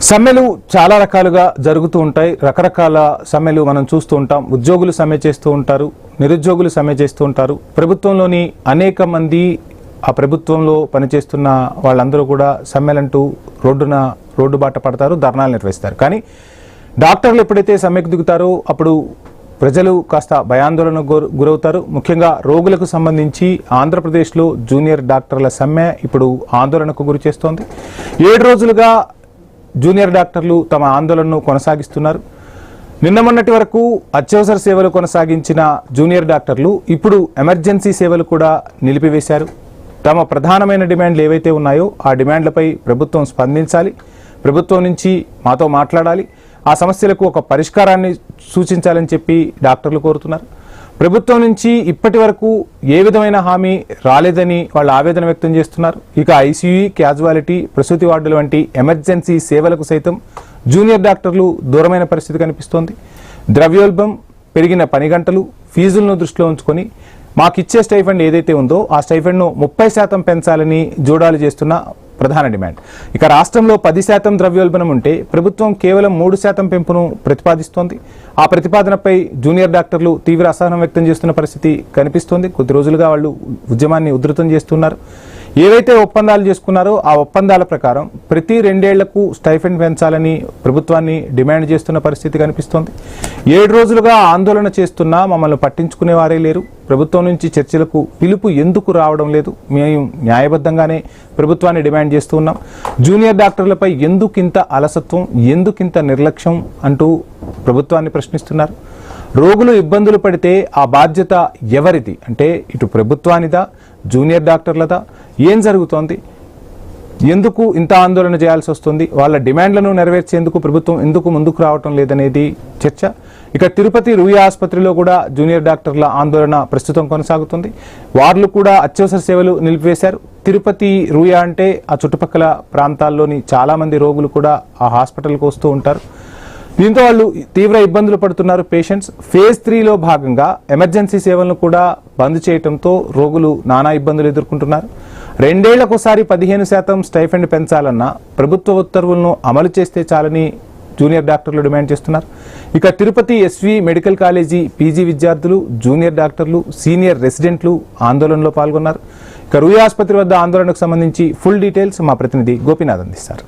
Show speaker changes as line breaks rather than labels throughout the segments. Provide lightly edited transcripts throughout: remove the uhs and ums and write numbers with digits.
సమ్మెలు చాలా రకాలుగా జరుగుతూ ఉంటాయి. రకరకాల సమ్మెలు మనం చూస్తూ ఉంటాం. ఉద్యోగులు సమ్మె చేస్తూ ఉంటారు, నిరుద్యోగులు సమ్మె చేస్తూ ఉంటారు. ప్రభుత్వంలోని అనేక మంది ఆ ప్రభుత్వంలో పనిచేస్తున్న వాళ్ళందరూ కూడా సమ్మెలంటూ రోడ్డు బాట పడతారు, ధర్నాలు నిర్వహిస్తారు. కానీ డాక్టర్లు ఎప్పుడైతే సమ్మెకు దిగుతారో అప్పుడు ప్రజలు కాస్త భయాందోళనకు గురవుతారు. ముఖ్యంగా రోగులకు సంబంధించి ఆంధ్రప్రదేశ్లో జూనియర్ డాక్టర్ల సమ్మె ఇప్పుడు ఆందోళనకు గురి చేస్తోంది. 7 రోజులుగా జూనియర్ డాక్టర్లు తమ ఆందోళనను కొనసాగిస్తున్నారు. నిన్న మొన్నటి వరకు అత్యవసర సేవలు కొనసాగించిన జూనియర్ డాక్టర్లు ఇప్పుడు ఎమర్జెన్సీ సేవలు కూడా నిలిపివేశారు. తమ ప్రధానమైన డిమాండ్లు ఏవైతే ఉన్నాయో ఆ డిమాండ్లపై ప్రభుత్వం స్పందించాలి, ప్రభుత్వం నుంచి మాతో మాట్లాడాలి, ఆ సమస్యలకు ఒక పరిష్కారాన్ని సూచించాలని చెప్పి డాక్టర్లు కోరుతున్నారు. ప్రభుత్వం నుంచి ఇప్పటి వరకు ఏ విధమైన హామీ రాలేదని వాళ్ళు ఆవేదన వ్యక్తం చేస్తున్నారు. ఇక ఐసీయూ, క్యాజువాలిటీ, ప్రసూతి వార్డుల వంటి ఎమర్జెన్సీ సేవలకు సైతం జూనియర్ డాక్టర్లు దూరమైన పరిస్థితి కనిపిస్తోంది. ద్రవ్యోల్బం, పెరిగిన పని గంటలు, ఫీజులను దృష్టిలో ఉంచుకొని మాకిచ్చే స్టైఫండ్ ఏదైతే ఉందో ఆ స్టైఫండ్ను 30% పెంచాలని జోడాలు చేస్తున్న ప్రధాన డిమాండ్. ఇక రాష్ట్రంలో 10% ద్రవ్యోల్బణం ఉంటే ప్రభుత్వం కేవలం 3% పెంపును ప్రతిపాదిస్తోంది. ఆ ప్రతిపాదనపై జూనియర్ డాక్టర్లు తీవ్ర అసహనం వ్యక్తం చేస్తున్న పరిస్థితి కనిపిస్తోంది. కొద్ది రోజులుగా వాళ్ళు ఉద్యమాన్ని ఉధృతం చేస్తున్నారు. ఏవైతే ఒప్పందాలు చేసుకున్నారో ఆ ఒప్పందాల ప్రకారం ప్రతి 2 ఏళ్లకు స్టైఫండ్ పెంచాలని ప్రభుత్వాన్ని డిమాండ్ చేస్తున్న పరిస్థితి కనిపిస్తోంది. 7 రోజులుగా ఆందోళన చేస్తున్నా మమ్మల్ని పట్టించుకునేవారే లేరు. ప్రభుత్వం నుంచి చర్చలకు పిలుపు ఎందుకు రావడం లేదు? మేము న్యాయబద్ధంగానే ప్రభుత్వాన్ని డిమాండ్ చేస్తూ ఉన్నాం. జూనియర్ డాక్టర్లపై ఎందుకింత అలసత్వం, ఎందుకింత నిర్లక్ష్యం అంటూ ప్రభుత్వాన్ని ప్రశ్నిస్తున్నారు. రోగులు ఇబ్బందులు పడితే ఆ బాధ్యత ఎవరిది? అంటే ఇటు ప్రభుత్వానిదా, జూనియర్ డాక్టర్లదా? ఏం జరుగుతోంది? ఎందుకు ఇంత ఆందోళన చేయాల్సి వస్తుంది? వాళ్ళ డిమాండ్లను నెరవేర్చేందుకు ప్రభుత్వం ఎందుకు ముందుకు రావటం లేదనేది చర్చ. ఇక తిరుపతి రూయా ఆసుపత్రిలో కూడా జూనియర్ డాక్టర్ల ఆందోళన ప్రస్తుతం కొనసాగుతుంది. వార్లు కూడా అత్యవసర సేవలు నిలిపివేశారు. తిరుపతి రూయా అంటే ఆ చుట్టుపక్కల ప్రాంతాల్లోని చాలా మంది రోగులు కూడా ఆ హాస్పిటల్కి వస్తూ ఉంటారు. దీంతో వాళ్ళు తీవ్ర ఇబ్బందులు పడుతున్నారు పేషెంట్స్. ఫేజ్ 3లో భాగంగా ఎమర్జెన్సీ సేవలను కూడా బంద్ చేయడంతో రోగులు నానా ఇబ్బందులు ఎదుర్కొంటున్నారు. 2 ఏళ్లకోసారి 15% స్టైఫండ్ పెంచాలన్న ప్రభుత్వ ఉత్తర్వులను అమలు చేస్తే చాలని జూనియర్ డాక్టర్లు డిమాండ్ చేస్తున్నారు. ఇక Tirupati SV medical college PG విద్యార్థులు, జూనియర్ డాక్టర్లు, సీనియర్ రెసిడెంట్లు ఆందోళనలో పాల్గొన్నారు. ఇక రూయా ఆసుపత్రి వద్ద ఆందోళనకు సంబంధించి ఫుల్ డీటెయిల్స్ మా ప్రతినిధి గోపీనాథ్ అందిస్తారు.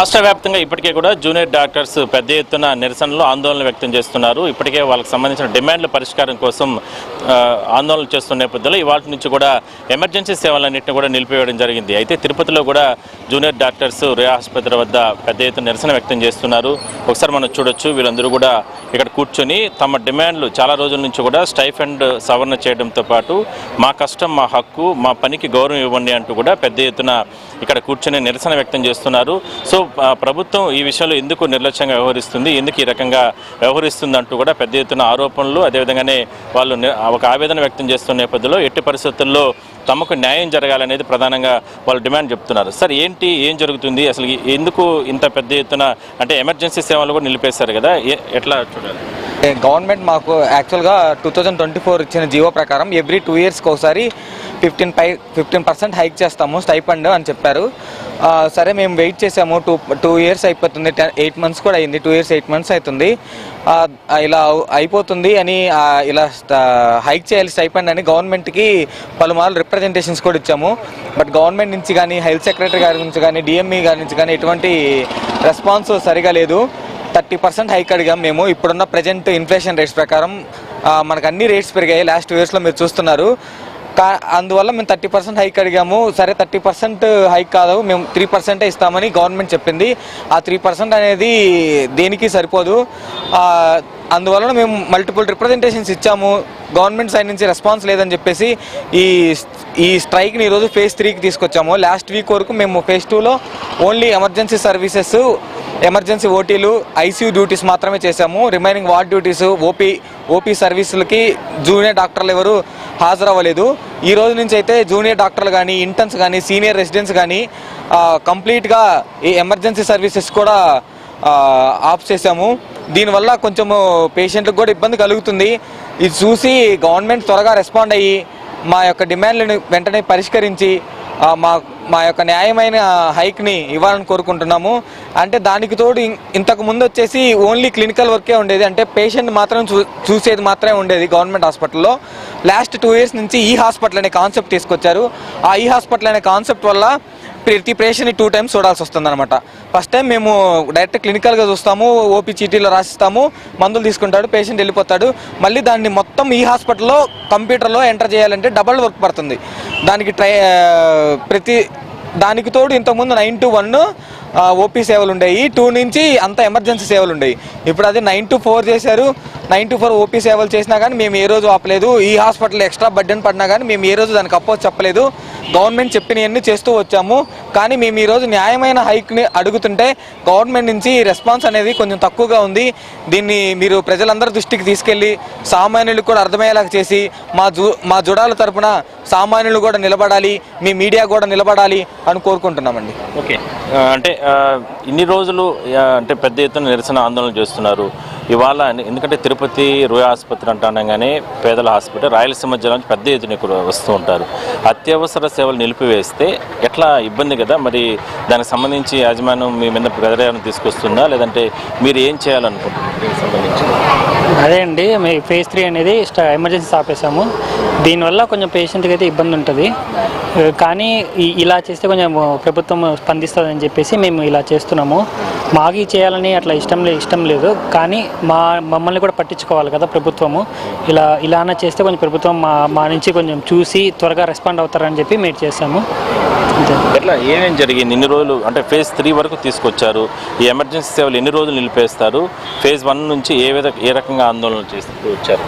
రాష్ట్ర వ్యాప్తంగా ఇప్పటికే కూడా జూనియర్ డాక్టర్స్ పెద్ద ఎత్తున నిరసనలో ఆందోళన వ్యక్తం చేస్తున్నారు. ఇప్పటికే వాళ్ళకి సంబంధించిన డిమాండ్ల పరిష్కారం కోసం ఆందోళన చేస్తున్న నేపథ్యంలో ఇవాళ నుంచి కూడా ఎమర్జెన్సీ సేవలన్నింటినీ కూడా నిలిపివేయడం జరిగింది. అయితే తిరుపతిలో కూడా జూనియర్ డాక్టర్స్ రియా ఆసుపత్రి వద్ద పెద్ద ఎత్తున నిరసన వ్యక్తం చేస్తున్నారు. ఒకసారి మనం చూడొచ్చు, వీళ్ళందరూ కూడా ఇక్కడ కూర్చొని తమ డిమాండ్లు చాలా రోజుల నుంచి కూడా స్టైఫండ్ సవరణ చేయడంతో పాటు మా కష్టం మా హక్కు, మా పనికి గౌరవం ఇవ్వండి అంటూ కూడా పెద్ద ఎత్తున ఇక్కడ కూర్చొని నిరసన వ్యక్తం చేస్తున్నారు. సో ప్రభుత్వం ఈ విషయంలో ఎందుకు నిర్లక్ష్యంగా వ్యవహరిస్తుంది, ఎందుకు ఈ రకంగా వ్యవహరిస్తుంది అంటూ కూడా పెద్ద ఎత్తున ఆరోపణలు, అదేవిధంగానే వాళ్ళు ఒక ఆవేదన వ్యక్తం చేస్తున్న నేపథ్యంలో ఎట్టి పరిస్థితుల్లో తమకు న్యాయం జరగాలనేది ప్రధానంగా వాళ్ళు డిమాండ్ చెప్తున్నారు. సార్ ఏం జరుగుతుంది అసలు? ఎందుకు ఇంత పెద్ద ఎత్తున అంటే ఎమర్జెన్సీ సేవలు కూడా నిలిపేశారు కదా, ఎట్లా చూడాలి?
గవర్నమెంట్ మాకు యాక్చువల్గా 2024 ఇచ్చిన జీవో ప్రకారం ఎవ్రీ 2 ఇయర్స్కి ఒకసారి 15% హైక్ చేస్తాము స్టైఫండ్ అని చెప్పారు. సరే మేము వెయిట్ చేసాము. 2 ఇయర్స్ అయిపోతుంది, 8 మంత్స్ కూడా అయింది. 2 ఇయర్స్ 8 మంత్స్ అవుతుంది. ఇలా అయిపోతుంది అని ఇలా హైక్ చేయాలి స్టైఫండ్ అని గవర్నమెంట్కి పలుమార్లు రిప్రజెంటేషన్స్ కూడా ఇచ్చాము. బట్ గవర్నమెంట్ నుంచి కానీ, హెల్త్ సెక్రటరీ గారి నుంచి కానీ, డిఎంఈ గారి నుంచి కానీ ఎటువంటి రెస్పాన్స్ సరిగా లేదు. 30% హైక్ అడిగాం మేము. ఇప్పుడున్న ప్రజెంట్ ఇన్ఫ్లేషన్ రేట్స్ ప్రకారం మనకు అన్ని రేట్స్ పెరిగాయి లాస్ట్ 2 ఇయర్స్లో, మీరు చూస్తున్నారు. అందువల్ల మేము 30% హైక్ అడిగాము. సరే 30% హైక్ కాదు, మేము 3% ఇస్తామని గవర్నమెంట్ చెప్పింది. ఆ 3% అనేది దేనికి సరిపోదు. అందువలన మేము మల్టిపుల్ రిప్రజెంటేషన్స్ ఇచ్చాము. గవర్నమెంట్ సైడ్ నుంచి రెస్పాన్స్ లేదని చెప్పేసి ఈ స్ట్రైక్ని ఈరోజు ఫేజ్ 3కి తీసుకొచ్చాము. లాస్ట్ వీక్ వరకు మేము ఫేజ్ 2లో ఓన్లీ ఎమర్జెన్సీ సర్వీసెస్, ఎమర్జెన్సీ ఓటీలు, ఐసీయూ డ్యూటీస్ మాత్రమే చేశాము. రిమైనింగ్ వార్డ్ డ్యూటీస్, ఓపీ సర్వీసులకి జూనియర్ డాక్టర్లు ఎవరు హాజరవ్వలేదు. ఈ రోజు నుంచి అయితే జూనియర్ డాక్టర్లు కానీ, ఇంటర్న్స్ కానీ, సీనియర్ రెసిడెంట్స్ కానీ కంప్లీట్గా ఈ ఎమర్జెన్సీ సర్వీసెస్ కూడా ఆఫ్ చేశాము. దీనివల్ల కొంచెము పేషెంట్లకు కూడా ఇబ్బంది కలుగుతుంది. ఇది చూసి గవర్నమెంట్ త్వరగా రెస్పాండ్ అయ్యి మా యొక్క డిమాండ్లను వెంటనే పరిష్కరించి మా యొక్క న్యాయమైన హైక్ని ఇవ్వాలని కోరుకుంటున్నాము. అంటే దానికి తోడు ఇంతకు ముందు వచ్చేసి ఓన్లీ క్లినికల్ వర్కే ఉండేది, అంటే పేషెంట్ మాత్రం చూసేది మాత్రమే ఉండేది గవర్నమెంట్ హాస్పిటల్లో. లాస్ట్ 2 years నుంచి ఈ హాస్పిటల్ అనే కాన్సెప్ట్ తీసుకొచ్చారు. ఆ ఈ హాస్పిటల్ అనే కాన్సెప్ట్ వల్ల ప్రతి పేషెంట్ని 2 times చూడాల్సి వస్తుంది అనమాట. ఫస్ట్ టైం మేము డైరెక్ట్ క్లినికల్గా చూస్తాము, ఓపీ చీటీలో రాసిస్తాము, మందులు తీసుకుంటాడు, పేషెంట్ వెళ్ళిపోతాడు. మళ్ళీ దాన్ని మొత్తం ఈ హాస్పిటల్లో కంప్యూటర్లో ఎంటర్ చేయాలంటే డబల్ వర్క్ పడుతుంది. దానికి తోడు ఇంతకుముందు 9 to 1 ఓపీ సేవలు ఉండేవి, 2 నుంచి అంత ఎమర్జెన్సీ సేవలు ఉండేవి. ఇప్పుడు అది 9 to 4 చేశారు. 9 to 4 ఓపీ సేవలు చేసినా కానీ మేము ఏ రోజు ఆపలేదు. ఈ హాస్పిటల్ ఎక్స్ట్రా బర్డెన్ పడినా కానీ మేము ఏ రోజు దానికి అపోజ్ చెప్పలేదు. గవర్నమెంట్ చెప్పినవన్నీ చేస్తూ వచ్చాము. కానీ మేము ఈరోజు న్యాయమైన హైక్ని అడుగుతుంటే గవర్నమెంట్ నుంచి రెస్పాన్స్ అనేది కొంచెం తక్కువగా ఉంది. దీన్ని మీరు ప్రజలందరి దృష్టికి తీసుకెళ్ళి సామాన్యులకు కూడా అర్థమయ్యేలాగా చేసి మా జుడాల తరపున సామాన్యులు కూడా నిలబడాలి, మీ మీడియా కూడా నిలబడాలి అని కోరుకుంటున్నామండి.
ఓకే, అంటే ఇన్ని రోజులు అంటే పెద్ద ఎత్తున నిరసన ఆందోళన చేస్తున్నారు. ఇవాళ ఎందుకంటే తిరుపతి రుయా ఆసుపత్రి అంటానగానే పేదల హాస్పిటల్, రాయలసీమ జిల్లా నుంచి పెద్ద ఎత్తున ఇక్కడ వస్తూ ఉంటారు. అత్యవసర సేవలు నిలిపివేస్తే ఎట్లా ఇబ్బంది కదా, మరి దానికి సంబంధించి యాజమాన్యం మీ మీద ప్రజలను తీసుకొస్తుందా, లేదంటే మీరు ఏం చేయాలనుకుంటున్నారు దీనికి సంబంధించి?
అదే అండి, మీ phase 3 అనేది ఎమర్జెన్సీ ఆపేసాము. దీనివల్ల కొంచెం పేషెంట్కి అయితే ఇబ్బంది ఉంటుంది. కానీ ఇలా చేస్తే కొంచెం ప్రభుత్వం స్పందిస్తుందని చెప్పేసి మేము ఇలా చేస్తున్నాము. మాకు చేయాలని అట్లా ఇష్టం లేదు, కానీ మమ్మల్ని కూడా పట్టించుకోవాలి కదా ప్రభుత్వము. ఇలానే చేస్తే కొంచెం ప్రభుత్వం మా నుంచి కొంచెం చూసి త్వరగా రెస్పాండ్ అవుతారని చెప్పి మేము చేసాము.
ఎట్లా ఏమేం జరిగింది ఇన్ని రోజులు? అంటే phase 3 వరకు తీసుకొచ్చారు. ఈ ఎమర్జెన్సీ సేవలు ఎన్ని రోజులు నిలిపేస్తారు? phase 1 నుంచి ఏ రకంగా ఆందోళన చేస్తూ వచ్చారు?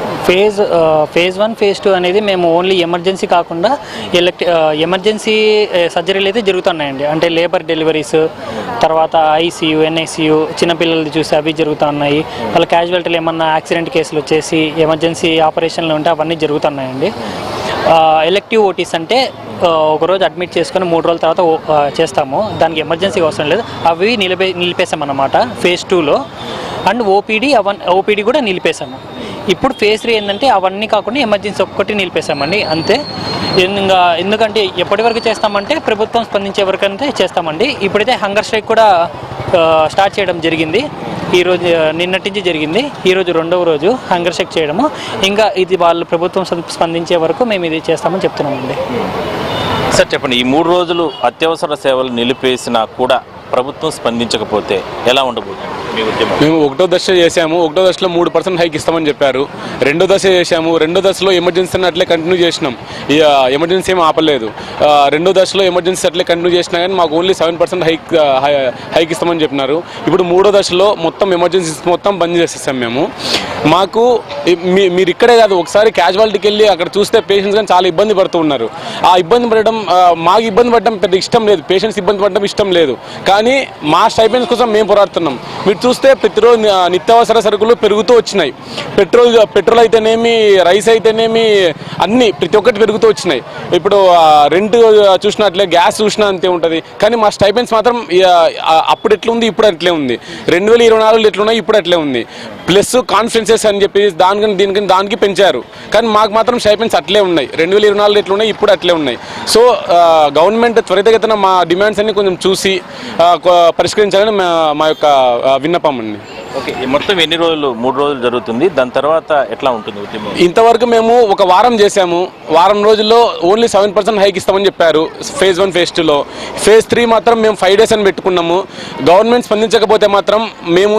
phase 1, phase 2 అనేది మేము ఓన్లీ ఎమర్జెన్సీ కాకుండా ఎమర్జెన్సీ సర్జరీలు అయితే జరుగుతున్నాయండి. అంటే లేబర్ డెలివరీస్, తర్వాత ఐసీయూ, ఎన్ఐసీయూ, చిన్నపిల్లలది చూసి అవి జరుగుతూ ఉన్నాయి. వాళ్ళ క్యాజువాలిటీలు ఏమన్నా యాక్సిడెంట్ కేసులు వచ్చేసి ఎమర్జెన్సీ ఆపరేషన్లు ఉంటే అవన్నీ జరుగుతున్నాయండి. ఎలెక్టివ్ ఓటీస్ అంటే ఒకరోజు అడ్మిట్ చేసుకొని 3 రోజుల తర్వాత చేస్తాము. దానికి ఎమర్జెన్సీ అవసరం లేదు. అవి నిలిపేసామన్నమాట phase 2లో. అండ్ ఓపీడీ కూడా నిలిపేసాము. ఇప్పుడు phase 3 ఏంటంటే అవన్నీ కాకుండా ఎమర్జెన్సీ ఒక్కటి నిలిపేసామండి, అంతే. ఎందుకంటే ఎప్పటి వరకు చేస్తామంటే ప్రభుత్వం స్పందించే వరకు అంటే చేస్తామండి. ఇప్పుడైతే హంగర్ స్ట్రైక్ కూడా స్టార్ట్ చేయడం జరిగింది. ఈరోజు నిన్నటి నుంచి జరిగింది. ఈరోజు 2వ రోజు హంగర్ స్ట్రైక్ చేయడము. ఇంకా ఇది వాళ్ళు ప్రభుత్వం స్పందించే వరకు మేము ఇది చేస్తామని చెప్తున్నామండి.
సార్ చెప్పండి, ఈ 3 రోజులు అత్యవసర సేవలు నిలిపేసినా కూడా ప్రభుత్వం స్పందించకపోతే ఎలా ఉండబోతుంది మీ ఉద్యమం?
మేము 1వ దశ చేసాము. 1వ దశలో 3% హైక్ ఇస్తామని చెప్పారు. 2వ దశ చేసాము. 2వ దశలో ఎమర్జెన్సీ అట్లే కంటిన్యూ చేసినాం. ఎమర్జెన్సీ ఏమి ఆపలేదు. 2వ దశలో ఎమర్జెన్సీ అట్లే కంటిన్యూ చేసినా కానీ మాకు ఓన్లీ 7% హైక్ ఇస్తామని చెప్పినారు. ఇప్పుడు 3వ దశలో మొత్తం ఎమర్జెన్సీ మొత్తం బంద్ చేసేసాం మేము. మాకు మీరు ఇక్కడే కాదు, ఒకసారి క్యాజువాలిటీకి వెళ్ళి అక్కడ చూస్తే పేషెంట్స్ కానీ చాలా ఇబ్బంది పడుతూ ఉన్నారు. ఆ ఇబ్బంది పడడం మాకు ఇబ్బంది పడడం పెద్ద ఇష్టం లేదు, పేషెంట్స్ ఇబ్బంది పడడం ఇష్టం లేదు. కానీ మా స్టైపెండ్స్ కోసం మేము పోరాడుతున్నాం. మీరు చూస్తే ప్రతిరోజు నిత్యావసర సరుకులు పెరుగుతూ వచ్చినాయి. పెట్రోల్ అయితేనేమి, రైస్ అయితేనేమి, అన్నీ ప్రతి ఒక్కటి పెరుగుతూ వచ్చినాయి. ఇప్పుడు రెంట్ చూసినట్లే, గ్యాస్ చూసినా అంతే ఉంటుంది. కానీ మా స్టైపెండ్స్ మాత్రం అప్పుడు ఎట్లా ఉంది, ఇప్పుడు అట్లే ఉంది. 2024 ఎట్లున్నాయి, ఇప్పుడు అట్లే ఉంది. ప్లస్ కాన్ఫరెన్సెస్ అని చెప్పి దానికి పెంచారు. కానీ మాకు మాత్రం స్టైపెండ్స్ అట్లే ఉన్నాయి. 2024 ఎట్లున్నాయి, ఇప్పుడు అట్లే ఉన్నాయి. సో గవర్నమెంట్ త్వరితగతిన మా డిమాండ్స్ అన్ని కొంచెం చూసి పరిష్కరించాలని మా యొక్క విన్నపం అండి.
ఓకే, మొత్తం ఎన్ని రోజులు? 3 రోజులు జరుగుతుంది. దాని తర్వాత ఎట్లా ఉంటుంది ఉద్యమం?
ఇంతవరకు మేము ఒక వారం చేసాము. వారం రోజుల్లో ఓన్లీ 7% హైక్ ఇస్తామని చెప్పారు phase 1, phase 2లో. phase 3 మాత్రం మేము 5 days అని పెట్టుకున్నాము. గవర్నమెంట్ స్పందించకపోతే మాత్రం మేము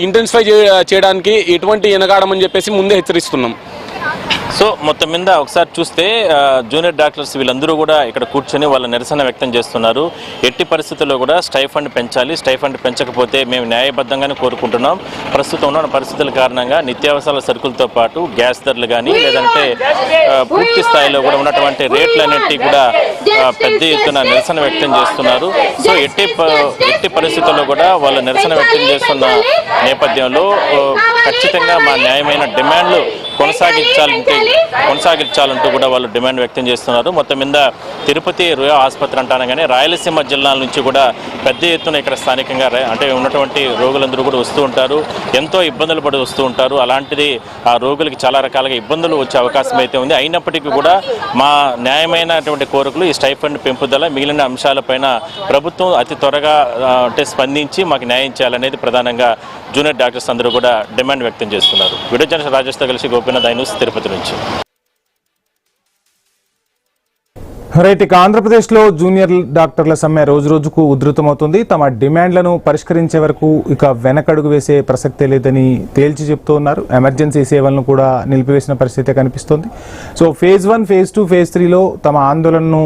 ఇంటెన్సిఫై చేయడానికి ఎటువంటి వెనకాడమని చెప్పేసి ముందే హెచ్చరిస్తున్నాం.
సో మొత్తం మీద ఒకసారి చూస్తే జూనియర్ డాక్టర్స్ వీళ్ళందరూ కూడా ఇక్కడ కూర్చొని వాళ్ళ నిరసన వ్యక్తం చేస్తున్నారు. ఎట్టి పరిస్థితుల్లో కూడా స్టైఫండ్ పెంచాలి, స్టైఫండ్ పెంచకపోతే మేము న్యాయబద్ధంగానే కోరుకుంటున్నాం. ప్రస్తుతం ఉన్న పరిస్థితుల కారణంగా నిత్యావసరాల సరుకులతో పాటు గ్యాస్ ధరలు కానీ, లేదంటే పూర్తి స్థాయిలో కూడా ఉన్నటువంటి రేట్లన్నింటినీ కూడా పెద్ద ఎత్తున నిరసన వ్యక్తం చేస్తున్నారు. సో ఎట్టి పరిస్థితుల్లో కూడా వాళ్ళ నిరసన వ్యక్తం చేస్తున్న నేపథ్యంలో ఖచ్చితంగా మా న్యాయమైన డిమాండ్లు కొనసాగించాలంటే కొనసాగించాలంటూ కూడా వాళ్ళు డిమాండ్ వ్యక్తం చేస్తున్నారు. మొత్తం మీద తిరుపతి రుయా ఆసుపత్రి అంటానగానే రాయలసీమ జిల్లాల నుంచి కూడా పెద్ద ఎత్తున ఇక్కడ స్థానికంగా అంటే ఉన్నటువంటి రోగులందరూ కూడా వస్తూ ఉంటారు, ఎంతో ఇబ్బందులు పడి వస్తూ ఉంటారు. అలాంటిది ఆ రోగులకి చాలా రకాలుగా ఇబ్బందులు వచ్చే అవకాశం అయితే ఉంది. అయినప్పటికీ కూడా మా న్యాయమైనటువంటి కోరికలు ఈ స్టైఫండ్ పెంపుదల మిగిలిన అంశాలపైన ప్రభుత్వం అతి త్వరగా అంటే స్పందించి మాకు న్యాయం చేయాలనేది ప్రధానంగా జూనియర్ డాక్టర్స్ అందరూ కూడా డిమాండ్ వ్యక్తం చేస్తున్నారు. వీడియో జర్నలిస్ట్ రాజేష్తో కలిసి గోపీనాథ్ న్యూస్ తిరుపతి నుంచి.
రైట్, ఇక ఆంధ్రప్రదేశ్లో జూనియర్ డాక్టర్ల సమ్మె రోజు రోజుకు ఉధృతమవుతుంది. తమ డిమాండ్లను పరిష్కరించే వరకు ఇక వెనకడుగు వేసే ప్రసక్తే లేదని తేల్చి చెప్తూ ఉన్నారు. ఎమర్జెన్సీ సేవలను కూడా నిలిపివేసిన పరిస్థితి కనిపిస్తుంది. సో ఫేజ్ 1, ఫేజ్ 2, ఫేజ్ 3లో తమ ఆందోళనను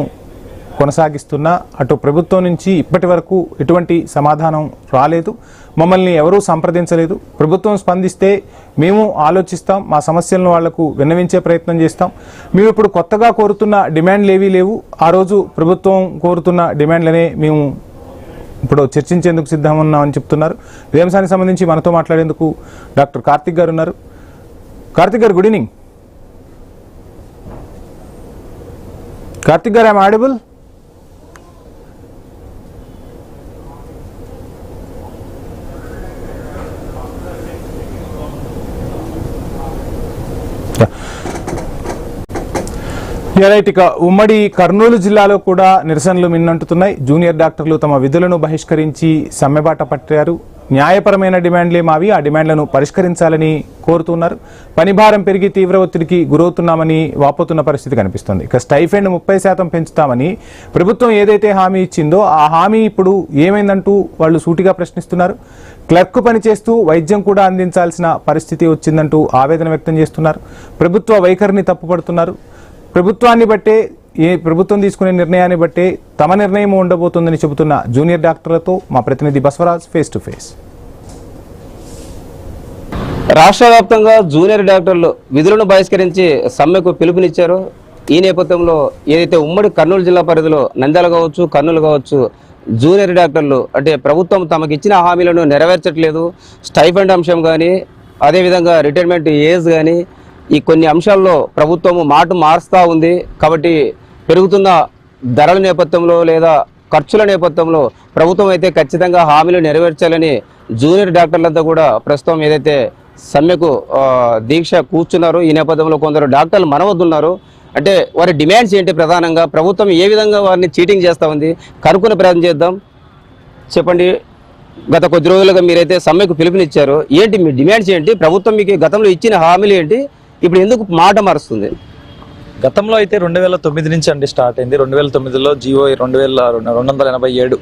కొనసాగిస్తున్నా అటు ప్రభుత్వం నుంచి ఇప్పటి వరకు ఎటువంటి సమాధానం రాలేదు. మమ్మల్ని ఎవరూ సంప్రదించలేదు. ప్రభుత్వం స్పందిస్తే మేము ఆలోచిస్తాం, మా సమస్యలను వాళ్లకు విన్నవించే ప్రయత్నం చేస్తాం. మేము ఇప్పుడు కొత్తగా కోరుతున్న డిమాండ్లు ఏవీ లేవు. ఆ రోజు ప్రభుత్వం కోరుతున్న డిమాండ్లనే మేము ఇప్పుడు చర్చించేందుకు సిద్ధంగా ఉన్నామని చెప్తున్నారు. ఇదే అంశానికి సంబంధించి మనతో మాట్లాడేందుకు డాక్టర్ కార్తిక్ గారు ఉన్నారు. కార్తిక్ గారు, గుడ్ ఈవినింగ్. కార్తిక్ గారు, ఐఎమ్ ఆడిబుల్? రైట్, ఇక ఉమ్మడి కర్నూలు జిల్లాలో కూడా నిరసనలు మిన్నంటున్నాయి. జూనియర్ డాక్టర్లు తమ విధులను బహిష్కరించి సమ్మెబాట పట్టారు. న్యాయపరమైన డిమాండ్లే మావి, ఆ డిమాండ్లను పరిష్కరించాలని కోరుతున్నారు. పనిభారం పెరిగి తీవ్ర ఒత్తిడికి గురవుతున్నామని వాపోతున్న పరిస్థితి కనిపిస్తుంది. ఇక స్టైఫండ్ 30% పెంచుతామని ప్రభుత్వం ఏదైతే హామీ ఇచ్చిందో ఆ హామీ ఇప్పుడు ఏమైందంటూ వాళ్ళు సూటిగా ప్రశ్నిస్తున్నారు. క్లర్క్ పనిచేస్తూ వైద్యం కూడా అందించాల్సిన పరిస్థితి వచ్చిందంటూ ఆవేదన వ్యక్తం చేస్తున్నారు. ప్రభుత్వ వైఖరిని తప్పుపడుతున్నారు. ప్రభుత్వాన్ని బట్టే ప్రభుత్వం తీసుకునే నిర్ణయాన్ని బట్టే తమ నిర్ణయం ఉండబోతుందని చెబుతున్న జూనియర్ డాక్టర్లతో మా ప్రతినిధి బసవరాజ్ ఫేస్ టు ఫేస్.
రాష్ట్ర వ్యాప్తంగా జూనియర్ డాక్టర్లు విధులను బహిష్కరించి సమ్మెకు పిలుపునిచ్చారు. ఈ నేపథ్యంలో ఏదైతే ఉమ్మడి కర్నూలు జిల్లా పరిధిలో నంద్యాల కావచ్చు, కర్నూలు కావచ్చు, జూనియర్ డాక్టర్లు అంటే ప్రభుత్వం తమకు ఇచ్చిన హామీలను నెరవేర్చట్లేదు. స్టైఫండ్ అంశం కానీ, అదేవిధంగా రిటైర్మెంట్ ఏజ్ కానీ, ఈ కొన్ని అంశాల్లో ప్రభుత్వము మాట మారుస్తూ ఉంది. కాబట్టి పెరుగుతున్న ధరల నేపథ్యంలో లేదా ఖర్చుల నేపథ్యంలో ప్రభుత్వం అయితే ఖచ్చితంగా హామీలు నెరవేర్చాలని జూనియర్ డాక్టర్లంతా కూడా ప్రస్తుతం ఏదైతే సమ్మెకు దీక్ష కూర్చున్నారు. ఈ నేపథ్యంలో కొందరు డాక్టర్లు మనవద్దున్నారు. అంటే వారి డిమాండ్స్ ఏంటి, ప్రధానంగా ప్రభుత్వం ఏ విధంగా వారిని చీటింగ్ చేస్తూ ఉంది, కనుక్కునే ప్రయత్నం చేద్దాం. చెప్పండి, గత కొద్ది రోజులుగా మీరైతే సమ్మెకు పిలుపునిచ్చారు, ఏంటి మీ డిమాండ్స్ ఏంటి? ప్రభుత్వం మీకు గతంలో ఇచ్చిన హామీలు ఏంటి? ఇప్పుడు ఎందుకు మాట మారుస్తుంది?
గతంలో అయితే 2009 నుంచి అండి స్టార్ట్ అయింది. 2009లో జియో 2287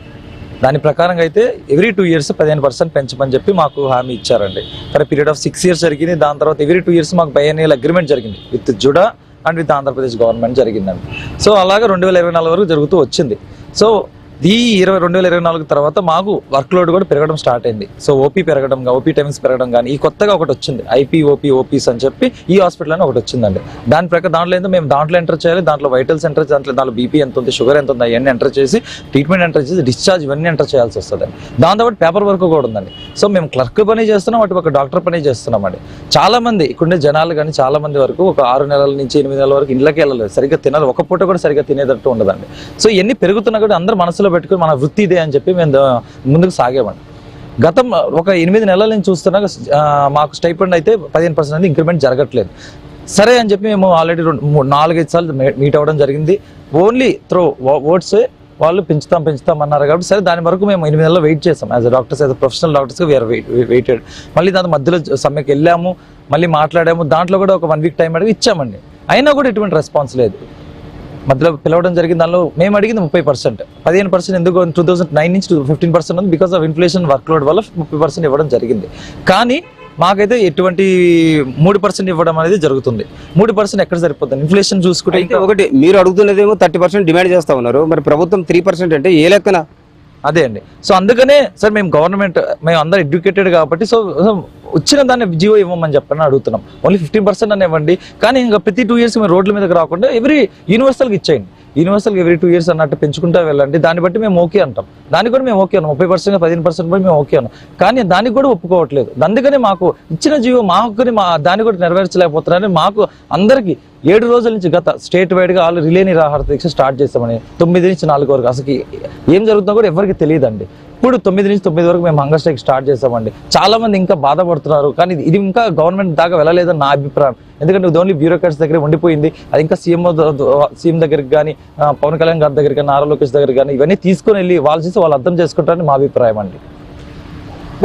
దాని ప్రకారంగా అయితే ఎవ్రీ 2 years 15% పెంచమని చెప్పి మాకు హామీ ఇచ్చారండి. కానీ పీరియడ్ ఆఫ్ 6 years జరిగింది. దాని తర్వాత ఎవ్రీ 2 years మాకు బైఎన్నియల్ అగ్రిమెంట్ జరిగింది with జుడా and with Andhra Pradesh government జరిగిందండి. సో అలాగా 2024 వరకు జరుగుతూ వచ్చింది. సో ఈ 2024 తర్వాత మాకు వర్క్ లోడ్ కూడా పెరగడం స్టార్ట్ అయింది. సో ఓపీ పెరగడం, ఓపీ టైమింగ్స్ పెరగడం కానీ, ఈ కొత్తగా ఒకటి వచ్చింది ఐపీ ఓపీస్ అని చెప్పి ఈ హాస్పిటల్ అని ఒకటి వచ్చిందండి. దాని ప్రకారం దాంట్లో ఏంటో మేము దాంట్లో ఎంటర్ చేయాలి, దాంట్లో వైటల్స్ ఎంటర్, దాంట్లో బీపీ ఎంత ఉంది, షుగర్ ఎంత ఉంది, అవన్నీ ఎంటర్ చేసి ట్రీట్మెంట్ ఎంటర్ చేసి డిశ్చార్జ్ ఇవన్నీ ఎంటర్ చేయాల్సి వస్తుంది. దాంతోపాటు పేపర్ వర్క్ కూడా ఉందండి. సో మేము క్లర్క్ పని చేస్తున్నాం, అటు ఒక డాక్టర్ పని చేస్తున్నామండి. చాలా మంది ఇక్కడుండే జనాలు కానీ చాలా మంది వరకు ఒక 6 నెలల నుంచి 8 నెలల వరకు ఇళ్ళకి వెళ్ళలేదు, సరిగ్గా తినాలి, ఒక పూట కూడా సరిగ్గా తినేటట్టు ఉండదండి. సో ఇవన్నీ పెరుగుతున్నా కూడా అందరూ మనసులో పెట్టుకుని మన వృత్తి ఇదే అని చెప్పి మేము ముందుకు సాగేమండి. గతం ఒక 8 నెలల నుంచి చూస్తున్నా మాకు స్టైపెండ్ అయితే 15% ఇంక్రిమెంట్ జరగట్లేదు. సరే అని చెప్పి మేము ఆల్రెడీ 4-5 సార్లు మీట్ అవ్వడం జరిగింది. ఓన్లీ త్రో వర్డ్స్ వాళ్ళు పెంచుతాం అన్నారు. కాబట్టి సరే దాని వరకు మేము 8 నెలలు వెయిట్ చేస్తాం. As a doctors, as a professional డాక్టర్స్గా వీఆర్ వెయిటెడ్. మళ్ళీ దాని మధ్యలో సమ్మెకి వెళ్ళాము, మళ్ళీ మాట్లాడాము. దాంట్లో కూడా ఒక 1 week టైం అడిగి ఇచ్చామండి. అయినా కూడా ఎటువంటి రెస్పాన్స్ లేదు. మధ్యలో పిలవడం జరిగింది. దానిలో మేము అడిగింది 30%, 15% ఎందుకు 2009 నుంచి 15% ఉంది. Because of inflation work load వల్ల 30% ఇవ్వడం జరిగింది. కానీ మాకైతే ఎటువంటి 3% ఇవ్వడం అనేది జరుగుతుంది. 3% ఎక్కడ సరిపోతుంది? ఇన్ఫ్లేషన్ చూసుకుంటే
ఇంకా ఒకటి మీరు అడుగుతున్నదేమో 30% డిమాండ్ చేస్తా ఉన్నారు, మరి ప్రభుత్వం 3% అంటే ఏ లెక్కన?
అదే అండి. సో అందుకనే సార్ మేము గవర్నమెంట్, మేము అందరూ ఎడ్యుకేటెడ్ కాబట్టి సో వచ్చిన దాన్ని జియో ఇవ్వమని చెప్పని అడుగుతున్నాం. ఓన్లీ 15% అని ఇవ్వండి. కానీ ఇంకా ప్రతి 2 years మేము రోడ్ల మీదకి రాకుండా ఎవ్రీ యూనివర్సల్గా ఇచ్చేయండి. యూనివర్సల్గా ఎవ్రీ 2 years అన్నట్టు పెంచుకుంటూ వెళ్ళండి, దాన్ని బట్టి మేము ఓకే అంటాం. దానికి కూడా మేము ఓకే అన్నాం, 30% 15% పోయి మేము ఓకే అన్నాం. కానీ దానికి కూడా ఒప్పుకోవట్లేదు. అందుకని మాకు ఇచ్చిన జీవో మా హక్కుని దాన్ని కూడా నెరవేర్చలేకపోతున్నారని మాకు అందరికీ 7 రోజుల నుంచి గత స్టేట్ వైడ్గా వాళ్ళు రిలే నిరాహార దీక్ష స్టార్ట్ చేస్తామని 9 నుంచి 4 వరకు. అసలు ఏం జరుగుతుందో కూడా ఎవరికి తెలియదండి. ఇప్పుడు 9 నుంచి 9 వరకు మేము హంగర్ స్ట్రైక్ స్టార్ట్ చేస్తామండి. చాలా మంది ఇంకా బాధపడుతున్నారు, కానీ ఇది ఇంకా గవర్నమెంట్ దాకా వెళ్ళలేదని నా అభిప్రాయం. ఎందుకంటే ఇది ఓన్లీ బ్యూరోక్రాట్స్ దగ్గర ఉండిపోయింది. అది ఇంకా సీఎం దగ్గరికి కానీ, పవన్ కళ్యాణ్ గారి దగ్గర కానీ, నారా లోకేష్ దగ్గర కానీ ఇవన్నీ తీసుకొని వెళ్ళి వాళ్ళు చేసి వాళ్ళు అర్థం చేసుకుంటారని మా అభిప్రాయం అండి.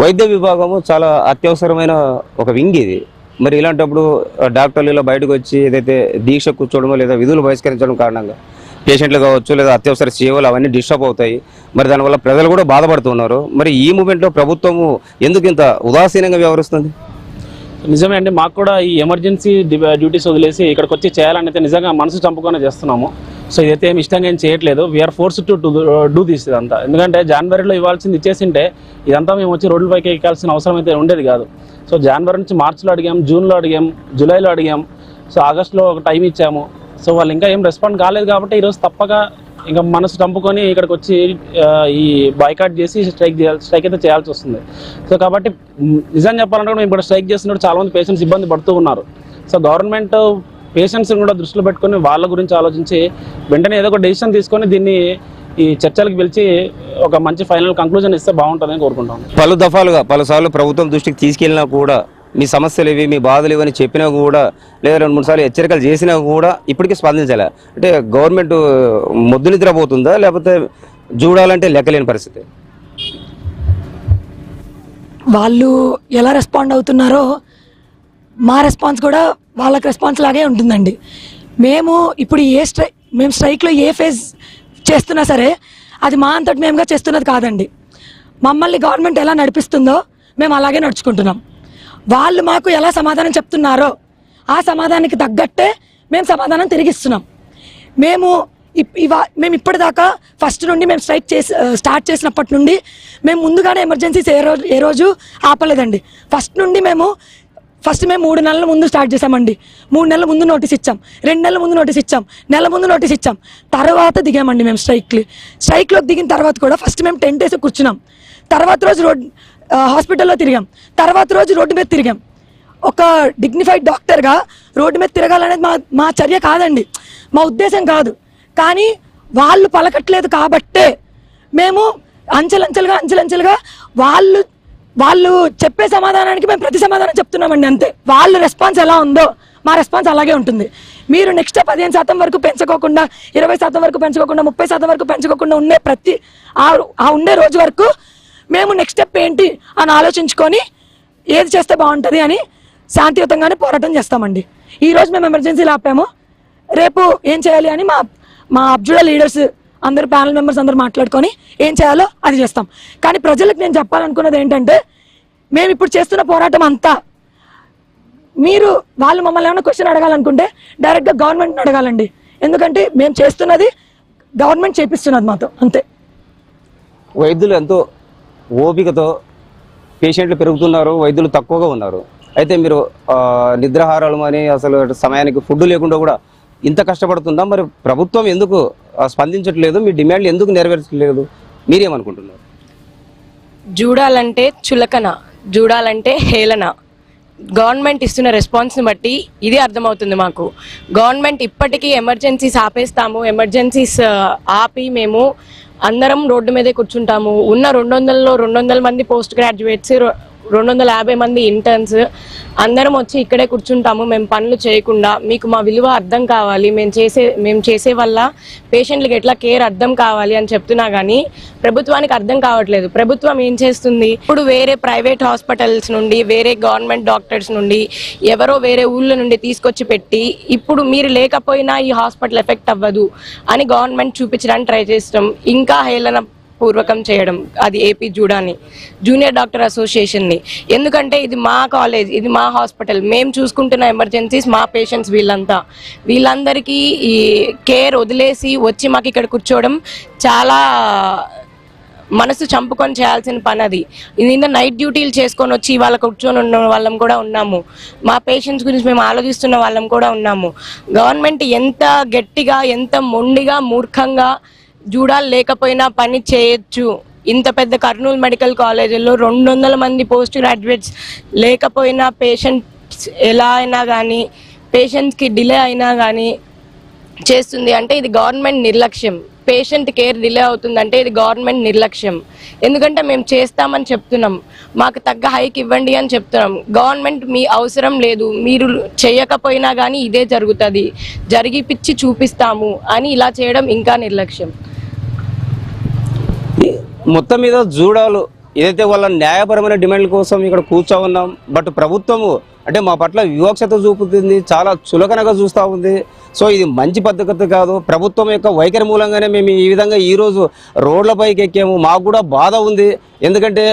వైద్య విభాగము చాలా అత్యవసరమైన ఒక వింగ్ ఇది. మరి ఇలాంటప్పుడు డాక్టర్లు ఇలా బయటకు వచ్చి ఏదైతే దీక్ష కూర్చోవడమో లేదా విధులు బహిష్కరించడం కారణంగా పేషెంట్లు కావచ్చు లేదా అత్యవసర సేవలు అవన్నీ డిస్టర్బ్ అవుతాయి. మరి దానివల్ల ప్రజలు కూడా బాధపడుతున్నారు. మరి ఈ మూమెంట్లో ప్రభుత్వము ఎందుకు ఇంత ఉదాసీనంగా వ్యవహరిస్తుంది?
నిజమే అండి, మాకు కూడా ఈ ఎమర్జెన్సీ డ్యూటీస్ వదిలేసి ఇక్కడికి వచ్చి చేయాలని అయితే నిజంగా మనసు చంపుకొని చేస్తున్నాము. సో ఇదైతే ఏమి ఇష్టంగా ఏం చేయట్లేదు. We are force to do this ఇదంతా. ఎందుకంటే జనవరిలో ఇవ్వాల్సింది ఇచ్చేసింటే ఇదంతా మేము వచ్చి రోడ్లపైకి ఎక్కాల్సిన అవసరం అయితే ఉండేది కాదు. సో జనవరి నుంచి మార్చిలో అడిగాం, జూన్లో అడిగాం, జూలైలో అడిగాం, సో ఆగస్టులో ఒక టైం ఇచ్చాము. సో వాళ్ళు ఇంకా ఏం రెస్పాండ్ కాలేదు కాబట్టి ఈరోజు తప్పక ఇంకా మనసు చంపుకొని ఇక్కడికి వచ్చి ఈ బాయ్కాట్ చేసి స్ట్రైక్ అయితే చేయాల్సి వస్తుంది. సో కాబట్టి నిజం చెప్పాలంటే మేము ఇప్పుడు స్ట్రైక్ చేస్తున్నప్పుడు చాలామంది పేషెంట్స్ ఇబ్బంది పడుతూ ఉన్నారు. సో గవర్నమెంట్ పేషెంట్స్ని కూడా దృష్టిలో పెట్టుకొని వాళ్ళ గురించి ఆలోచించి వెంటనే ఏదో ఒక డెసిషన్ తీసుకొని దీన్ని ఈ చర్చలకు పిలిచి ఒక మంచి ఫైనల్ కంక్లూజన్ ఇస్తే బాగుంటుందని కోరుకుంటాం.
పలు దఫాలుగా పలుసార్లు ప్రభుత్వం దృష్టికి తీసుకెళ్ళినా కూడా మీ సమస్యలు ఇవి, మీ బాధలు ఇవని చెప్పినా కూడా లేదా 2-3 సార్లు హెచ్చరికలు చేసినా కూడా ఇప్పటికీ స్పందించాలి. అంటే గవర్నమెంట్ మొద్దు నిద్రపోతుందా లేకపోతే చూడాలంటే లెక్కలేని పరిస్థితి?
వాళ్ళు ఎలా రెస్పాండ్ అవుతున్నారో మా రెస్పాన్స్ కూడా వాళ్ళకి రెస్పాన్స్ లాగే ఉంటుందండి. మేము ఇప్పుడు మేము స్ట్రైక్లో ఏ ఫేజ్ చేస్తున్నా సరే అది మా అంతటి మేముగా చేస్తున్నది కాదండి. మమ్మల్ని గవర్నమెంట్ ఎలా నడిపిస్తుందో మేము అలాగే నడుచుకుంటున్నాం. వాళ్ళు మాకు ఎలా సమాధానం చెప్తున్నారో ఆ సమాధానానికి తగ్గట్టే మేము సమాధానం తిరిగిస్తున్నాం. మేము ఇప్పటిదాకా ఫస్ట్ నుండి మేము స్టార్ట్ చేసినప్పటి నుండి మేము ముందుగానే ఎమర్జెన్సీస్ ఏ రోజు ఆపలేదండి. ఫస్ట్ మేము 3 నెలల ముందు స్టార్ట్ చేసామండి. 3 నెలల ముందు నోటీస్ ఇచ్చాం, 2 నెలల ముందు నోటీస్ ఇచ్చాం, నెల ముందు నోటీస్ ఇచ్చాం. తర్వాత దిగామండి మేము స్ట్రైక్లోకి దిగిన తర్వాత కూడా ఫస్ట్ మేము టెంట్ వేసి కూర్చున్నాం. తర్వాత రోజు హాస్పిటల్లో తిరిగాం, తర్వాత రోజు రోడ్డు మీద తిరిగాం. ఒక డిగ్నిఫైడ్ డాక్టర్గా రోడ్డు మీద తిరగాలనేది మా చర్య కాదండి, మా ఉద్దేశం కాదు. కానీ వాళ్ళు పలకట్లేదు కాబట్టే మేము అంచెలంచెలుగా వాళ్ళు చెప్పే సమాధానానికి మేము ప్రతి సమాధానం చెప్తున్నామండి. అంతే. వాళ్ళ రెస్పాన్స్ ఎలా ఉందో మా రెస్పాన్స్ అలాగే ఉంటుంది. మీరు నెక్స్ట్ 15% వరకు పెంచుకోకుండా, 20% వరకు పెంచుకోకుండా, 30% వరకు పెంచుకోకుండా ఉండే ఉండే రోజు వరకు మేము నెక్స్ట్ స్టెప్ ఏంటి అని ఆలోచించుకొని ఏది చేస్తే బాగుంటుంది అని శాంతియుతంగానే పోరాటం చేస్తామండి. ఈరోజు మేము ఎమర్జెన్సీలో ఆపాము, రేపు ఏం చేయాలి అని మా అబ్జుడా లీడర్స్ అందరు ప్యానల్ మెంబర్స్ అందరూ మాట్లాడుకొని ఏం చేయాలో అది చేస్తాం. కానీ ప్రజలకు నేను చెప్పాలనుకున్నది ఏంటంటే, మేము ఇప్పుడు చేస్తున్న పోరాటం అంతా వాళ్ళు మమ్మల్ని ఏమైనా క్వశ్చన్ అడగాలనుకుంటే డైరెక్ట్గా గవర్నమెంట్ని అడగాలండి. ఎందుకంటే మేము చేస్తున్నది గవర్నమెంట్ చేపిస్తున్నది మాతో, అంతే.
వైద్యులు ఎంతో ఓపికతో పేషెంట్లు పెరుగుతున్నారు, వైద్యులు తక్కువగా ఉన్నారు. అయితే మీరు నిద్రాహారాలు అని అసలు సమయానికి ఫుడ్ లేకుండా కూడా ఇంత కష్టపడుతుందా? మరి ప్రభుత్వం ఎందుకు స్పందించట్లేదు? మీ డిమాండ్లు ఎందుకు నెరవేర్చలేదు? మీరేమనుకుంటున్నారు?
చూడాలంటే చులకన, చూడాలంటే హేళన. గవర్నమెంట్ ఇస్తున్న రెస్పాన్స్ని బట్టి ఇది అర్థమవుతుంది మాకు. గవర్నమెంట్ ఇప్పటికీ ఎమర్జెన్సీస్ ఆపేస్తాము, ఎమర్జెన్సీస్ ఆపి మేము అందరం రోడ్డు మీదే కూర్చుంటాము. ఉన్న 200లో 200 మంది పోస్ట్ గ్రాడ్యుయేట్స్, 250 మంది ఇంటర్న్స్ అందరం వచ్చి ఇక్కడే కూర్చుంటాము మేము పనులు చేయకుండా. మీకు మా విలువ అర్థం కావాలి, మేము చేసే వల్ల పేషెంట్లకి ఎట్లా కేర్ అర్థం కావాలి అని చెప్తున్నా కానీ ప్రభుత్వానికి అర్థం కావట్లేదు. ప్రభుత్వం ఏం చేస్తుంది, ఇప్పుడు వేరే ప్రైవేట్ హాస్పిటల్స్ నుండి, వేరే గవర్నమెంట్ డాక్టర్స్ నుండి, ఎవరో వేరే ఊళ్ళ నుండి తీసుకొచ్చి పెట్టి ఇప్పుడు మీరు లేకపోయినా ఈ హాస్పిటల్ ఎఫెక్ట్ అవ్వదు అని గవర్నమెంట్ చూపించడానికి ట్రై చేస్తాం. ఇంకా హేళన పూర్వకం చేయడం, అది ఏపీ జూడాని జూనియర్ డాక్టర్ అసోసియేషన్ని. ఎందుకంటే ఇది మా కాలేజ్, ఇది మా హాస్పిటల్, మేము చూసుకుంటున్న ఎమర్జెన్సీస్, మా పేషెంట్స్ వీళ్ళందరికీ ఈ కేర్ వదిలేసి వచ్చి మాకు ఇక్కడ కూర్చోవడం చాలా మనసు చంపుకొని చేయాల్సిన పని అది. నిన్న నైట్ డ్యూటీలు చేసుకొని వచ్చి వాళ్ళ కూర్చొని ఉన్న వాళ్ళం కూడా ఉన్నాము. మా పేషెంట్స్ గురించి మేము ఆలోచిస్తున్న వాళ్ళం కూడా ఉన్నాము. గవర్నమెంట్ ఎంత గట్టిగా, ఎంత మొండిగా, మూర్ఖంగా జూడాలు లేకపోయినా పని చేయొచ్చు. ఇంత పెద్ద కర్నూలు మెడికల్ కాలేజీలో 200 మంది పోస్ట్ గ్రాడ్యుయేట్స్ లేకపోయినా పేషెంట్స్ ఎలా అయినా కానీ, పేషెంట్స్కి డిలే అయినా కానీ చేస్తుంది అంటే ఇది గవర్నమెంట్ నిర్లక్ష్యం. పేషెంట్ కేర్ డిలే అవుతుందంటే ఇది గవర్నమెంట్ నిర్లక్ష్యం. ఎందుకంటే మేము చేస్తామని చెప్తున్నాం, మాకు తగ్గ హైక్ ఇవ్వండి అని చెప్తున్నాం. గవర్నమెంట్ మీ అవసరం లేదు, మీరు చేయకపోయినా కానీ ఇదే జరుగుతుంది, జరిగిపిచ్చి చూపిస్తాము అని ఇలా చేయడం ఇంకా నిర్లక్ష్యం.
మొత్తం మీద జూడాలు ఏదైతే వాళ్ళ న్యాయపరమైన డిమాండ్ల కోసం ఇక్కడ కూర్చో ఉన్నాం. బట్ ప్రభుత్వము అంటే మా పట్ల వివక్షత చూపుతుంది, చాలా చులకనగా చూస్తూ ఉంది. సో ఇది మంచి పద్ధతి కాదు. ప్రభుత్వం యొక్క వైఖరి మూలంగానే మేము ఈ విధంగా ఈరోజు రోడ్లపైకి ఎక్కాము. మాకు కూడా బాధ ఉంది. ఎందుకంటే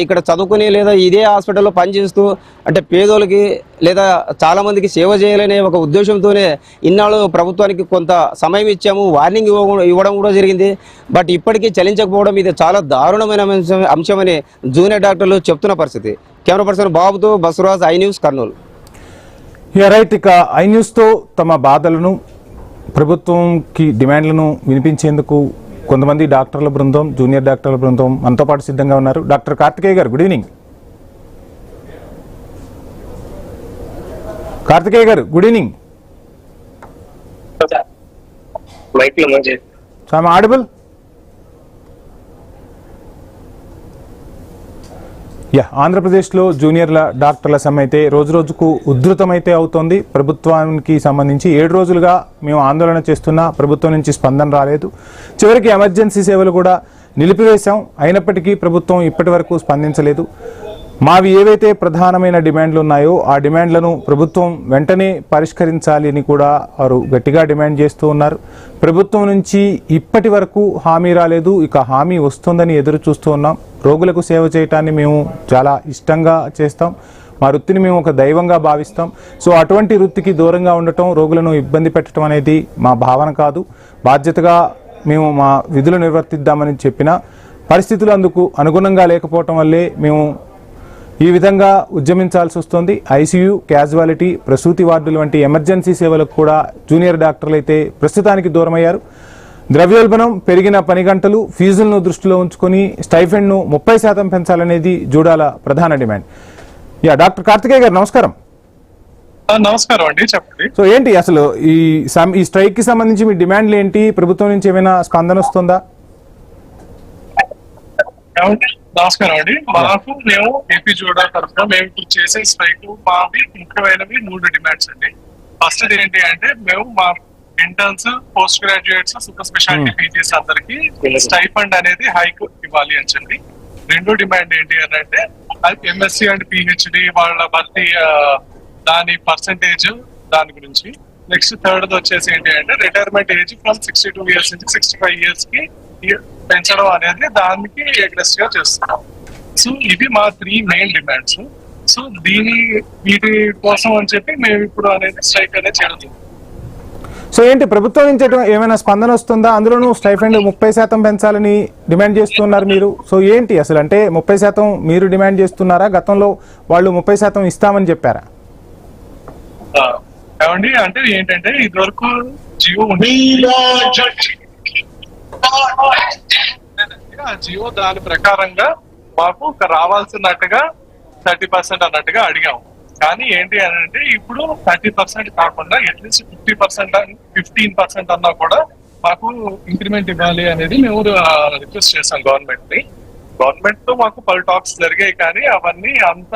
ఇక్కడ చదువుకుని లేదా ఇదే హాస్పిటల్లో పనిచేస్తూ అంటే పేదోళ్ళకి లేదా చాలామందికి సేవ చేయాలనే ఒక ఉద్దేశంతోనే ఇన్నాళ్ళు ప్రభుత్వానికి కొంత సమయం ఇచ్చాము, వార్నింగ్ ఇవ్వడం కూడా జరిగింది. బట్ ఇప్పటికీ చలించకపోవడం ఇది చాలా దారుణమైన అంశమని జూనియర్ డాక్టర్లు చెప్తున్న పరిస్థితి. కెమెరా పర్సన్ బాబుతో Basavaraj, I news, Kurnool.
Right. ఇక ఐ న్యూస్తో తమ బాధలను, ప్రభుత్వంకి డిమాండ్లను వినిపించేందుకు కొంతమంది డాక్టర్ల బృందం, జూనియర్ డాక్టర్ల బృందం మనతో పాటు సిద్ధంగా ఉన్నారు. డాక్టర్ కార్తికేయ గారు, గుడ్ ఈవినింగ్. కార్తికేయ గారు, గుడ్ ఈవినింగ్. ఆడిబుల్? ఆంధ్రప్రదేశ్లో జూనియర్ల డాక్టర్ల సమ్మె అయితే రోజు రోజుకు ఉధృతమైతే అవుతోంది. ప్రభుత్వానికి సంబంధించి 7 రోజులుగా మేము ఆందోళన చేస్తున్నా ప్రభుత్వం నుంచి స్పందన రాలేదు. చివరికి ఎమర్జెన్సీ సేవలు కూడా నిలిపివేశాం. అయినప్పటికీ ప్రభుత్వం ఇప్పటి వరకు స్పందించలేదు. మావి ఏవైతే ప్రధానమైన డిమాండ్లు ఉన్నాయో ఆ డిమాండ్లను ప్రభుత్వం వెంటనే పరిష్కరించాలి అని కూడా వారు గట్టిగా డిమాండ్ చేస్తూ ఉన్నారు. ప్రభుత్వం నుంచి ఇప్పటి వరకు హామీ రాలేదు, ఇక హామీ వస్తుందని ఎదురు చూస్తూ ఉన్నాం. రోగులకు సేవ చేయటాన్ని మేము చాలా ఇష్టంగా చేస్తాం, మా వృత్తిని మేము ఒక దైవంగా భావిస్తాం. సో అటువంటి వృత్తికి దూరంగా ఉండటం, రోగులను ఇబ్బంది పెట్టడం అనేది మా భావన కాదు. బాధ్యతగా మేము మా విధులు నిర్వర్తిద్దామని చెప్పిన పరిస్థితులు అందుకు అనుగుణంగా లేకపోవటం వల్లే మేము ఈ విధంగా ఉద్యమించాల్సి వస్తుంది. ఐసీయూ, క్యాజువాలిటీ, ప్రసూతి వార్డులు వంటి ఎమర్జెన్సీ సేవలకు కూడా జూనియర్ డాక్టర్లు అయితే ప్రస్తుతానికి దూరమయ్యారు. ద్రవ్యోల్బణం, పెరిగిన పని గంటలు, ఫీజులను దృష్టిలో ఉంచుకొని స్టైఫండ్ను 30% పెంచాలనేది జూడాల ప్రధాన డిమాండ్. డాక్టర్ కార్తికేయ గారు, నమస్కారం.
నమస్కారం అండి, చెప్పండి.
సో ఏంటి అసలు ఈ స్ట్రైక్ కి సంబంధించి మీ డిమాండ్లు ఏంటి? ప్రభుత్వం నుంచి ఏమైనా స్పందన వస్తుందా?
నమస్కారం అండి. మేము ఏపీ జూడా తరఫున మేము ఇప్పుడు చేసే స్ట్రైక్ మావి ముఖ్యమైనవి 3 డిమాండ్స్ అండి. ఫస్ట్ ఏంటి అంటే మేము మా interns, post graduates, super speciality PGs అందరికి స్టైఫండ్ అనేది హైక్ ఇవ్వాలి అని చెప్పి. రెండో డిమాండ్ ఏంటి అని అంటే ఎంఎస్సి అండ్ పిహెచ్డి వాళ్ళ భర్తీ దాని పర్సంటేజ్ దాని గురించి. నెక్స్ట్ థర్డ్ వచ్చేసి ఏంటి అంటే రిటైర్మెంట్ ఏజ్ ఫ్రమ్ 62 years నుంచి 65 years కి పెంచడం అనేది దానికి అగ్రెస్ గా చేస్తున్నాం. సో ఇవి మా 3 మెయిన్ డిమాండ్స్. సో వీటి కోసం అని చెప్పి మేము ఇప్పుడు అనేది స్ట్రైక్ అనేది చేయడం.
సో ఏంటి ప్రభుత్వం నుంచి ఏమైనా స్పందన వస్తుందా? అందులోనూ స్టైఫండ్ 30% పెంచాలని డిమాండ్ చేస్తున్నారు మీరు. సో ఏంటి అసలు అంటే 30% మీరు డిమాండ్ చేస్తున్నారా? గతంలో వాళ్ళు 30% ఇస్తామని చెప్పారా?
ఏమండి అంటే ఏంటంటే ఇదివరకు జియో జియో దాని ప్రకారంగా మాకు రావాల్సినట్టుగా 30% అన్నట్టుగా అడిగాము. కానీ ఏంటి అని అంటే ఇప్పుడు 30% కాకుండా అట్లీస్ట్ 15% అన్నా కూడా మాకు ఇంక్రిమెంట్ ఇవ్వాలి అనేది మేము రిక్వెస్ట్ చేసాం గవర్నమెంట్ తో మాకు పలు టాక్స్ జరిగాయి, కానీ అవన్నీ అంత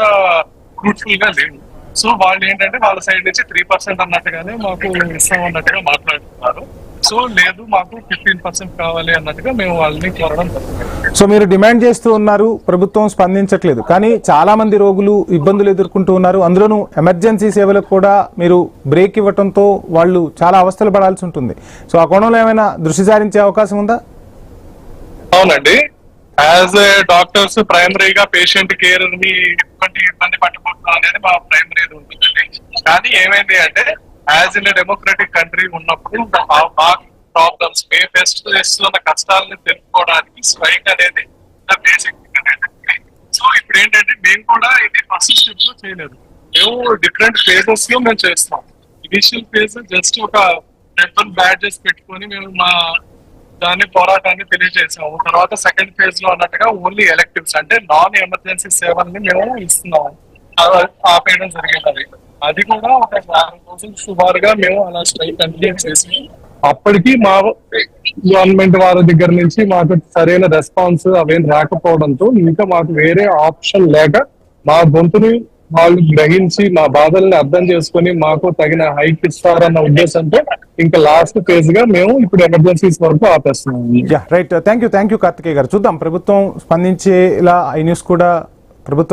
ఫ్రూట్ఫుల్ గా లేవు. సో వాళ్ళు ఏంటంటే వాళ్ళ సైడ్ నుంచి 3% అన్నట్టుగానే మాకు ఇస్తాం అన్నట్టుగా మాట్లాడుతున్నారు. సో లేదు, మాకు 15% కావాలి అన్నట్టుగా మేము వాళ్ళని కోరడం జరుగుతుంది.
సో మీరు డిమాండ్ చేస్తూ ఉన్నారు, ప్రభుత్వం స్పందించట్లేదు. కానీ చాలా మంది రోగులు ఇబ్బందులు ఎదుర్కొంటూ ఉన్నారు. అందులోనూ ఎమర్జెన్సీ సేవలకు కూడా మీరు బ్రేక్ ఇవ్వడంతో వాళ్ళు చాలా అవస్థలు పడాల్సి ఉంటుంది. సో ఆ కోణంలో ఏమైనా దృష్టి సారించే అవకాశం ఉందా?
అవునండి, యాజ్ ఏ డాక్టర్స్ ప్రైమరీగా పేషెంట్ కేర్ ని ఇబ్బంది పట్టుకుంటున్నాం అనేది మా ప్రైమరీ ఉంటుందండి. కానీ ఏమైంది అంటే యాజ్ ఇన్ డెమోక్రటిక్ కంట్రీ ఉన్నప్పుడు మా ప్రాబ్లమ్స్ మేము ఫేస్ చేస్తున్న కష్టాలని తెలుసుకోవడానికి స్ట్రైక్ అనేది బేసిక్. సో ఇప్పుడు ఏంటంటే మేము కూడా ఇది ఫస్ట్ స్టెప్ లో చేయలేదు, మేము డిఫరెంట్ ఫేజెస్ లో మేము చేస్తాం. ఇనిషియల్ ఫేజ్ జస్ట్ ఒక రెడ్ బ్యాడ్జెస్ పెట్టుకొని మేము మా దాన్ని పోరాటాన్ని తెలియజేసాము. తర్వాత సెకండ్ ఫేజ్ లో అన్నట్టుగా ఓన్లీ ఎలెక్టివ్స్ అంటే నాన్ ఎమర్జెన్సీ సేవల్ని మేము ఇస్తున్నాము, ఆపేయడం జరిగింది. అది కూడా ఒక 4 రోజులు సుమారుగా మేము అలా స్ట్రైక్ కంటిన్యూ చేసి అప్పటికి మా గవర్నమెంట్ వారి దగ్గర నుంచి మాకు సరైన రెస్పాన్స్ అవేం రాకపోవడంతో ఇంకా మాకు వేరే ఆప్షన్ లేక మా గొంతుని వాళ్ళు గ్రహించి మా బాధల్ని అర్థం చేసుకొని మాకు తగిన హైక్ ఇస్తారన్న ఉద్దేశంతో ఇంకా లాస్ట్ ఫేజ్ గా మేము ఇప్పుడు ఎమర్జెన్సీస్ వరకు ఆపేస్తున్నాం.
రైట్, థ్యాంక్ యూ కార్తికేయ గారు. చూద్దాం ప్రభుత్వం స్పందించేలా ఈ న్యూస్ కూడా ప్రభుత్వం